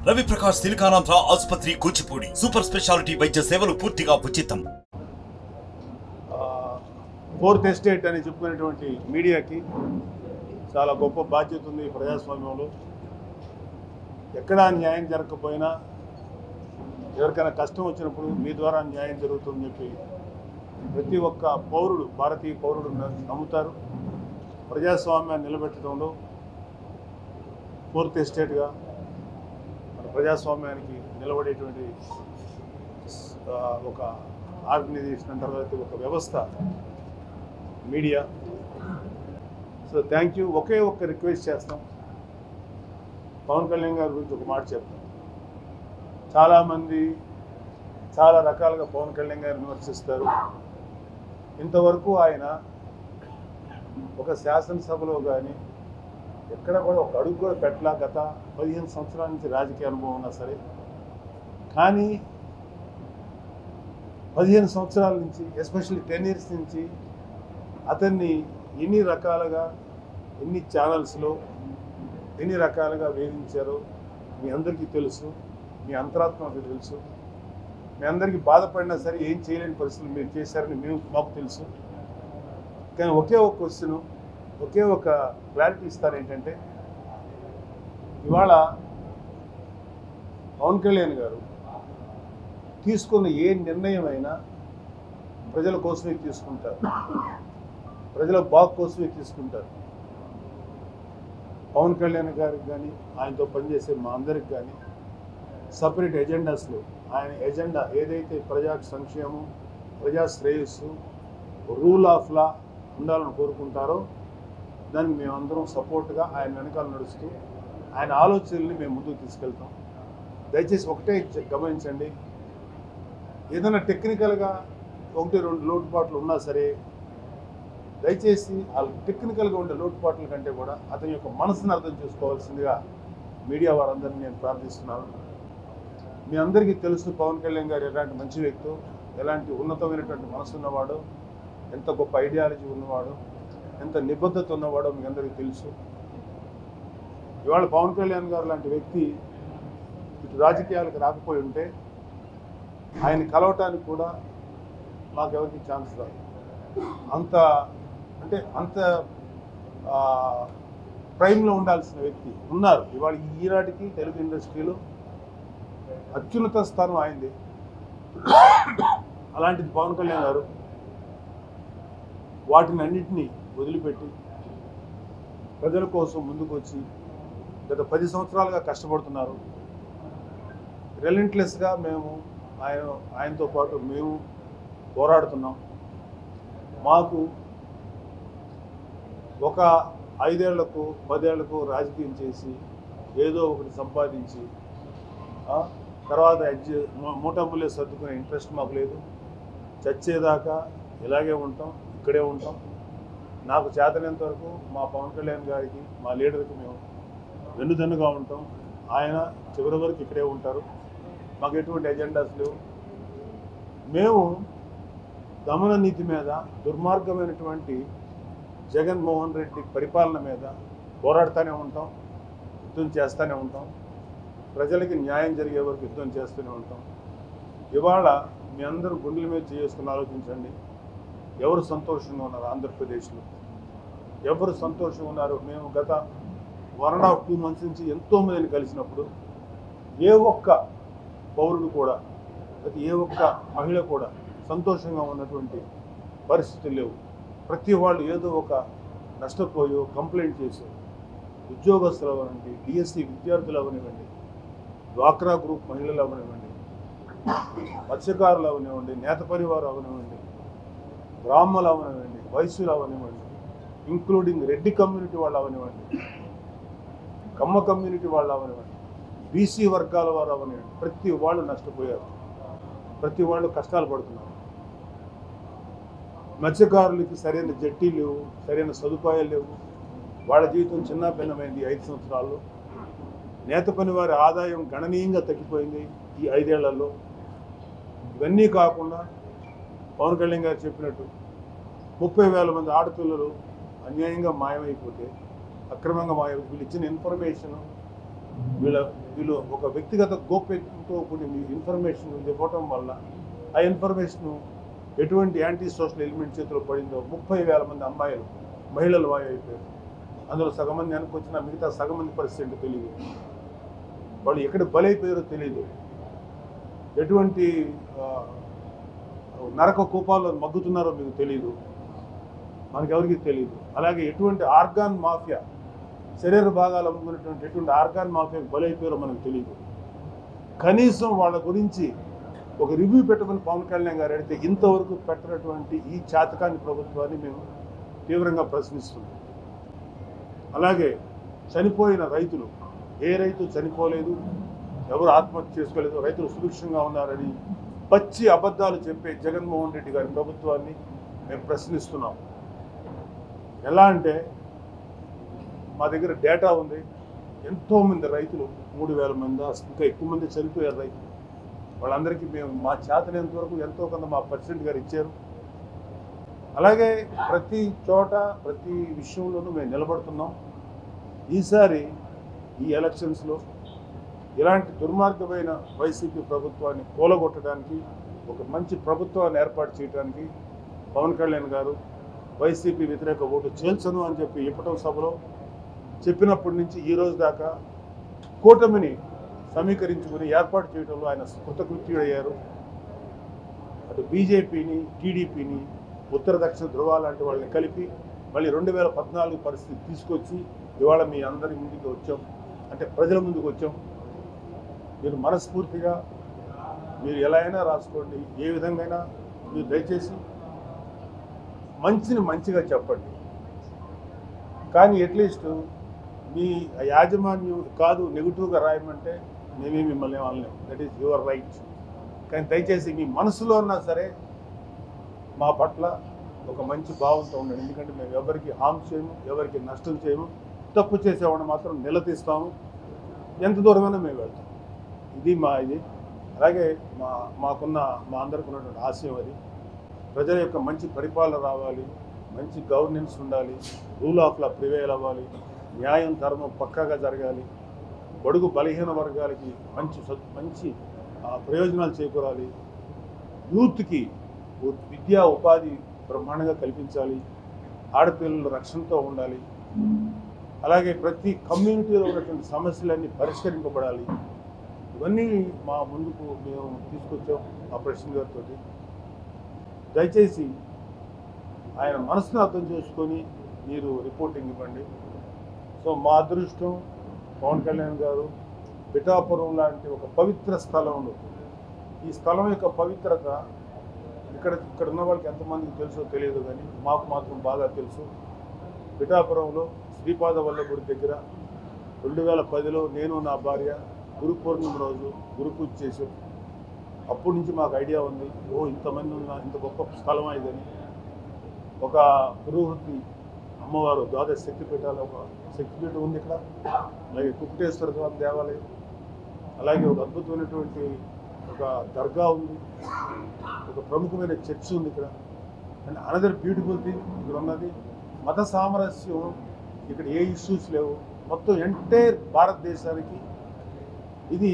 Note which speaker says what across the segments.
Speaker 1: రవి ప్రకాష్ సిలికానాంధ్ర ఆసుపత్రి Kuchipudi super speciality వైద్య సేవలు పూర్తిగా ఉచితం.
Speaker 2: ఫోర్త్ ఎస్టేట్ అని చెప్పుకునేటువంటి మీడియాకి చాలా గొప్ప బాధ్యత ఉంది. ప్రజాస్వామ్యంలో ఎక్కడా న్యాయం జరగకపోయినా ఎవరికైనా కష్టం వచ్చినప్పుడు మీ ద్వారా న్యాయం జరుగుతుందని చెప్పి ప్రతి ఒక్క పౌరుడు, భారతీయ పౌరుడు నమ్ముతారు. ప్రజాస్వామ్యాన్ని నిలబెట్టడంలో ఫోర్త్ ఎస్టేట్గా మన ప్రజాస్వామ్యానికి నిలబడేటువంటి ఒక ఆర్గనైజేషన్ అంటారు, ఒక వ్యవస్థ మీడియా. So thank you. ఒకే ఒక్క రిక్వెస్ట్ చేస్తాం, పవన్ కళ్యాణ్ గారి గురించి ఒక మాట చెప్తాం. చాలామంది చాలా రకాలుగా పవన్ కళ్యాణ్ గారిని విమర్శిస్తారు. ఇంతవరకు ఆయన ఒక శాసనసభలో కానీ ఎక్కడ కూడా ఒక అడుగు కూడా పెట్టలా. గత 15 సంవత్సరాల నుంచి రాజకీయ అనుభవం ఉన్నా సరే, కానీ 15 సంవత్సరాల నుంచి, ఎస్పెషల్లీ 10 years నుంచి అతన్ని ఎన్ని రకాలుగా, ఎన్ని ఛానల్స్లో ఎన్ని రకాలుగా వేధించారో మీ అందరికీ తెలుసు, మీ అంతరాత్మకు తెలుసు. మీ అందరికీ బాధపడినా సరే ఏం చేయలేని పరిస్థితులు మీరు చేశారని మాకు తెలుసు. కానీ ఒకే ఒక క్వశ్చను, ఒకే ఒక క్లారిటీ ఇస్తారు. ఏంటంటే ఇవాళ పవన్ కళ్యాణ్ గారు తీసుకున్న ఏ నిర్ణయం అయినా ప్రజల కోసమే తీసుకుంటారు, ప్రజల బాగు కోసమే తీసుకుంటారు. పవన్ కళ్యాణ్ గారికి కానీ ఆయనతో పనిచేసే మా అందరికి కానీ సపరేట్ ఎజెండాస్ లేవు. ఆయన ఎజెండా ఏదైతే ప్రజా సంక్షేమం, ప్రజా శ్రేయస్సు, రూల్ ఆఫ్ లా ఉండాలని కోరుకుంటారో దానికి మేమందరం సపోర్ట్గా ఆయన వెనకాల నడుస్తూ ఆయన ఆలోచనల్ని మేము ముందుకు తీసుకెళ్తాం. దయచేసి ఒకటే గమనించండి, ఏదైనా టెక్నికల్గా 1-2 లోటుపాట్లు ఉన్నా సరే దయచేసి ఆ టెక్నికల్గా ఉండే లోటుపాట్ల కంటే కూడా అతని యొక్క మనసును అర్థం చేసుకోవాల్సిందిగా మీడియా వారందరినీ నేను ప్రార్థిస్తున్నాను. మీ అందరికీ తెలుసు పవన్ కళ్యాణ్ గారు ఎలాంటి మంచి వ్యక్తి, ఎలాంటి ఉన్నతమైనటువంటి మనసు ఉన్నవాడు, ఎంత గొప్ప ఐడియాలజీ ఉన్నవాడు, ఎంత నిబద్ధత ఉన్నవాడో మీకు అందరికీ తెలుసు. ఇవాళ పవన్ కళ్యాణ్ గారు లాంటి వ్యక్తి ఇటు రాజకీయాలకు రాకపోయి ఉంటే ఆయన కలవటానికి కూడా మాకెవరికి ఛాన్స్ రాదు. అంత ప్రైమ్లో ఉండాల్సిన వ్యక్తి ఉన్నారు. ఇవాళ ఈనాటికి తెలుగు ఇండస్ట్రీలో అత్యున్నత స్థానం అయింది. అలాంటిది పవన్ కళ్యాణ్ గారు వాటిని అన్నింటినీ వదిలిపెట్టి ప్రజల కోసం ముందుకు వచ్చి గత 10 సంవత్సరాలుగా కష్టపడుతున్నారు. రిలెంట్లెస్గా మేము ఆయనతో పాటు మేము పోరాడుతున్నాం. మాకు ఒక 5 ఏళ్లకు 10 ఏళ్లకు రాజకీయం చేసి ఏదో ఒకటి సంపాదించి తర్వాత మూటములే సర్దుకునే ఇంట్రెస్ట్ మాకు లేదు. చచ్చేదాకా ఇలాగే ఉంటాం, ఇక్కడే ఉంటాం. నాకు చేతనంత వరకు మా పవన్ కళ్యాణ్ గారికి, మా లీడర్కి మేము వెన్నుదన్నుగా ఉంటాం. ఆయన చివరి వరకు ఇక్కడే ఉంటారు. మాకు ఎటువంటి ఎజెండాస్ లేవు. మేము దమన నీతి మీద, దుర్మార్గమైనటువంటి జగన్మోహన్ రెడ్డి పరిపాలన మీద పోరాడుతూనే ఉంటాం, యుద్ధం చేస్తూనే ఉంటాం. ప్రజలకి న్యాయం జరిగే వరకు యుద్ధం చేస్తూనే ఉంటాం. ఇవాళ మీ అందరూ గుండెల మీద చేసుకుని ఆలోచించండి, ఎవరు సంతోషంగా ఉన్నారు ఆంధ్రప్రదేశ్లో, ఎవరు సంతోషంగా ఉన్నారు. మేము గత 1.5-2 months నుంచి ఎంతోమందిని కలిసినప్పుడు ఏ ఒక్క పౌరుడు కూడా, ఏ ఒక్క మహిళ కూడా సంతోషంగా ఉన్నటువంటి పరిస్థితులు లేవు. ప్రతి వాళ్ళు ఏదో ఒక నష్టపోయో కంప్లైంట్ చేసో, ఉద్యోగస్తులు అవనివ్వండి, డిఎస్సి విద్యార్థులు అవనివ్వండి, డ్వాక్రా గ్రూప్ మహిళలు అవనివ్వండి, మత్స్యకారులు అవనివ్వండి, నేత పరివారం అవనివ్వండి, బ్రాహ్మణులు అవనివ్వండి, వైశ్యులు అవనివ్వండి, ఇంక్లూడింగ్ రెడ్డి కమ్యూనిటీ వాళ్ళు అవనివ్వండి, కమ్మ కమ్యూనిటీ వాళ్ళు అవనివ్వండి, బీసీ వర్గాల వారు అవనివ్వండి, ప్రతి వాళ్ళు నష్టపోయారు, ప్రతి వాళ్ళు కష్టాలు పడుతున్నారు. మత్స్యకారులకి సరైన జట్టి లేవు, సరైన సదుపాయాలు లేవు. వాళ్ళ జీవితం చిన్న భిన్నమైంది 5 సంవత్సరాల్లో. నేత పని వారి ఆదాయం గణనీయంగా తగ్గిపోయింది ఈ 5 ఏళ్లలో. ఇవన్నీ కాకుండా పవన్ కళ్యాణ్ గారు చెప్పినట్టు 30,000 మంది ఆడపిల్లలు అన్యాయంగా మాయమైపోతే, అక్రమంగా వీళ్ళు ఇచ్చిన ఇన్ఫర్మేషన్, వీళ్ళ వీళ్ళు ఒక వ్యక్తిగత గోప్యతతో కూడిన ఇన్ఫర్మేషన్ ఇవ్వటం వల్ల ఆ ఇన్ఫర్మేషన్ ఎటువంటి యాంటీ సోషల్ ఎలిమెంట్ చేతిలో పడిందో 30,000 మంది అమ్మాయిలు మహిళలు అయిపోయారు. అందులో సగం మంది అనుకొచ్చిన మిగతా సగం మంది పరిస్థితి తెలియదు. వాళ్ళు ఎక్కడ బలైపోయారో తెలియదు. ఎటువంటి నరక కూపాల్లో మగ్గుతున్నారో మీకు తెలియదు, మనకెవరికి తెలియదు. అలాగే ఎటువంటి ఆర్గాన్ మాఫియా, శరీర భాగాలు అమ్ముకున్నటువంటి ఎటువంటి ఆర్గాన్ మాఫియాకి బలైపోయారో మనకు తెలియదు. కనీసం వాళ్ళ గురించి ఒక రివ్యూ పెట్టమని పవన్ కళ్యాణ్ గారు అడిగితే ఇంతవరకు పెట్టినటువంటి ఈ చాతకాని ప్రభుత్వాన్ని మేము తీవ్రంగా ప్రశ్నిస్తున్నాం. అలాగే చనిపోయిన రైతులు, ఏ రైతు చనిపోలేదు, ఎవరు ఆత్మహత్య చేసుకోలేదు, రైతులు సురక్షంగా ఉన్నారని పచ్చి అబద్ధాలు చెప్పే జగన్మోహన్ రెడ్డి గారి ప్రభుత్వాన్ని మేము ప్రశ్నిస్తున్నాం. ఎలా అంటే మా దగ్గర డేటా ఉంది, ఎంతోమంది రైతులు 3,000 మంది ఇంకా ఎక్కువ మంది చనిపోయారు రైతులు. వాళ్ళందరికీ మేము మా చేతనంత వరకు ఎంతో కొంత మా ప్రెసిడెంట్ గారు ఇచ్చారు. అలాగే ప్రతి చోట ప్రతి విషయంలోనూ మేము నిలబడుతున్నాం. ఈసారి ఈ ఎలక్షన్స్లో ఇలాంటి దుర్మార్గమైన వైసీపీ ప్రభుత్వాన్ని కూలగొట్టడానికి, ఒక మంచి ప్రభుత్వాన్ని ఏర్పాటు చేయడానికి పవన్ కళ్యాణ్ గారు వైసీపీ వ్యతిరేక ఓటు చేల్చను అని చెప్పి ఇప్పటం సభలో చెప్పినప్పటి నుంచి ఈ రోజు దాకా కూటమిని సమీకరించుకుని ఏర్పాటు చేయడంలో ఆయన కృతకృత్యుడయ్యారు. అటు బీజేపీని, టీడీపీని, ఉత్తర దక్షిణ ధృవాల లాంటి వాళ్ళని కలిపి మళ్ళీ 2014 పరిస్థితి తీసుకొచ్చి ఇవాళ మీ అందరి ముందుకు వచ్చాం, అంటే ప్రజల ముందుకు వచ్చాం. మీరు మనస్ఫూర్తిగా మీరు ఎలా అయినా రాసుకోండి, ఏ విధంగా మీరు దయచేసి మంచిని మంచిగా చెప్పండి. కానీ అట్లీస్ట్ మీ యాజమాన్యం కాదు నెగిటివ్గా రాయమంటే మేమే మిమ్మల్ని వాళ్ళని, దట్ ఈస్ యువర్ రైట్. కానీ దయచేసి మీ మనసులో ఉన్నా సరే మా పట్ల ఒక మంచి భావంతో ఉండండి. ఎందుకంటే మేము ఎవరికి హామ్ చేయము, ఎవరికి నష్టం చేయము. తప్పు చేసేవాడిని మాత్రం నిలదీస్తాము, ఎంత దూరమైనా మేము వెళ్తాం. ఇది అలాగే మాకున్న మా అందరికి ఉన్నటువంటి ఆశయం అది. ప్రజల యొక్క మంచి పరిపాలన రావాలి, మంచి గవర్నెన్స్ ఉండాలి, రూల్ ఆఫ్ లా ప్రివేల్ అవ్వాలి, న్యాయం ధర్మం పక్కాగా జరగాలి, బడుగు బలహీన వర్గాలకి మంచి ప్రయోజనాలు చేకూరాలి, యూత్కి విద్యా ఉపాధి బ్రహ్మాండంగా కల్పించాలి, ఆడపిల్లల రక్షణతో ఉండాలి. అలాగే ప్రతి కమ్యూనిటీలో ఉన్నటువంటి సమస్యలన్నీ పరిష్కరింపబడాలి. ఇవన్నీ మా ముందుకు మేము తీసుకొచ్చాం మా ప్రెసిడెంట్ గారితో. దయచేసి ఆయన మనసును అర్థం చేసుకొని మీరు రిపోర్టింగ్ ఇవ్వండి. సో మా అదృష్టం పవన్ కళ్యాణ్ గారు పిఠాపురం లాంటి ఒక పవిత్ర స్థలంలో, ఈ స్థలం యొక్క పవిత్రత ఇక్కడ ఉన్న వాళ్ళకి ఎంతమందికి తెలుసో తెలియదు, కానీ మాకు మాత్రం బాగా తెలుసు. పిఠాపురంలో శ్రీపాద వల్లభుడి దగ్గర 2010లో నేను నా భార్య గురు పూర్ణిమ రోజు గురు పూజ చేసాం. అప్పటి నుంచి మాకు ఐడియా ఉంది, ఇంతమంది ఉన్న ఇంత గొప్ప స్థలం ఇదని. ఒక పురోహితి అమ్మవారు ద్వాదశ శక్తిపీఠాలు, ఒక శక్తిపీఠం ఉంది ఇక్కడ. అలాగే కుక్కటేశ్వర స్వామి దేవాలయం, అలాగే ఒక అద్భుతమైనటువంటి ఒక దర్గా ఉంది, ఒక ప్రముఖమైన చర్చ్ ఉంది ఇక్కడ. అండ్ అనదర్ బ్యూటిఫుల్ థింగ్ ఇక్కడ ఉన్నది మత సామరస్యం. ఇక్కడ ఏ ఇష్యూస్ లేవు. మొత్తం ఎంటైర్ భారతదేశానికి ఇది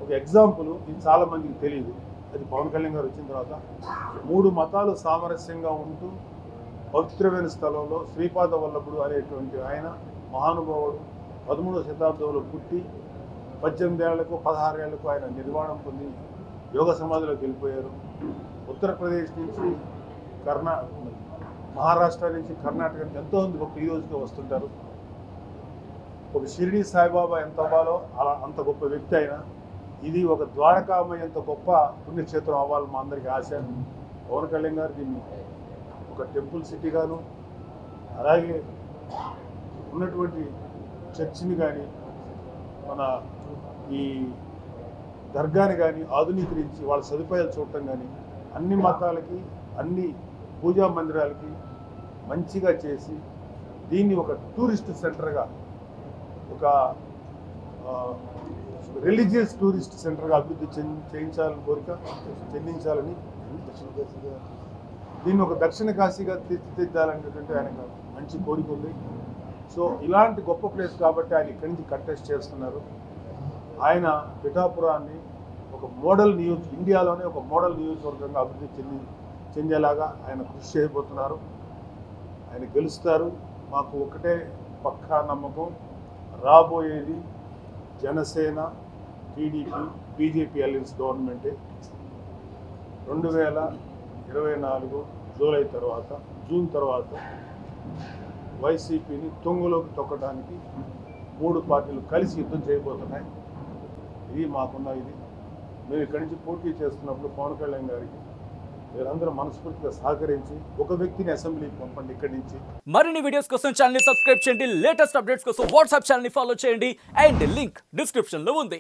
Speaker 2: ఒక ఎగ్జాంపుల్. ఇది చాలామందికి తెలియదు. అది పవన్ కళ్యాణ్ గారు వచ్చిన తర్వాత 3 మతాలు సామరస్యంగా ఉంటూ పవిత్రమైన స్థలంలో శ్రీపాద వల్లభుడు అనేటువంటి ఆయన మహానుభావుడు 13వ శతాబ్దంలో పుట్టి 18 ఏళ్లకు 16 ఏళ్లకు ఆయన నిర్వాణం పొంది యోగ సమాధిలోకి వెళ్ళిపోయారు. ఉత్తరప్రదేశ్ నుంచి మహారాష్ట్ర నుంచి కర్ణాటక నుంచి ఎంతోమంది భక్తులు ఈ రోజుకి వస్తుంటారు. ఒక షిరిడి సాయిబాబా ఎంత అవ్వాలో అంత గొప్ప వ్యక్తి అయినా ఇది ఒక ద్వారకామయ్య ఎంత గొప్ప పుణ్యక్షేత్రం అవ్వాలి మా అందరికీ ఆశ. పవన్ కళ్యాణ్ గారు దీన్ని ఒక టెంపుల్ సిటీగాను, అలాగే ఉన్నటువంటి చర్చిని కానీ మన ఈ దర్గాని కానీ ఆధునీకరించి వాళ్ళ సదుపాయాలు చూడటం కానీ అన్ని మతాలకి అన్ని పూజా మందిరాలకి మంచిగా చేసి దీన్ని ఒక టూరిస్ట్ సెంటర్గా, ఒక రిలీజియస్ టూరిస్ట్ సెంటర్గా అభివృద్ధి చేయించాలని కోరిక చెందించాలని, దీన్ని ఒక దక్షిణ కాశీగా తీర్చిదిద్దాలనేటువంటి ఆయనకు మంచి కోరిక ఉంది. సో ఇలాంటి గొప్ప ప్లేస్ కాబట్టి ఆయన ఇక్కడి నుంచి కంటెస్ట్ చేస్తున్నారు. ఆయన పిఠాపురాన్ని ఒక మోడల్ ఇండియాలోనే ఒక మోడల్ నియోజకవర్గంగా అభివృద్ధి చెందేలాగా ఆయన కృషి చేయబోతున్నారు. ఆయన గెలుస్తారు. మాకు ఒకటే పక్కా నమ్మకం, రాబోయేది జనసేన, టీడీపీ, బీజేపీ అలయన్స్ గవర్నమెంటే. 2024 జూన్ తర్వాత వైసీపీని తొంగులోకి తొక్కడానికి 3 పార్టీలు కలిసి యుద్ధం చేయబోతున్నాయి. ఇది మాకున్న ఇది. మేము ఇక్కడి నుంచి పోటీ చేస్తున్నప్పుడు పవన్ కళ్యాణ్ గారికి మీరందరూ మనస్ఫూర్తిగా సహకరించి ఒక వ్యక్తిని అసెంబ్లీకి పంపండి ఇక్కడి నుంచి.
Speaker 3: మరిన్ని వీడియోస్ కోసం ఛానల్ ని సబ్స్క్రైబ్ చేయండి. లేటెస్ట్ అప్డేట్స్ కోసం వాట్సాప్ ఛానల్ ని ఫాలో చేయండి. అండ్ లింక్ డిస్క్రిప్షన్ లో ఉంది.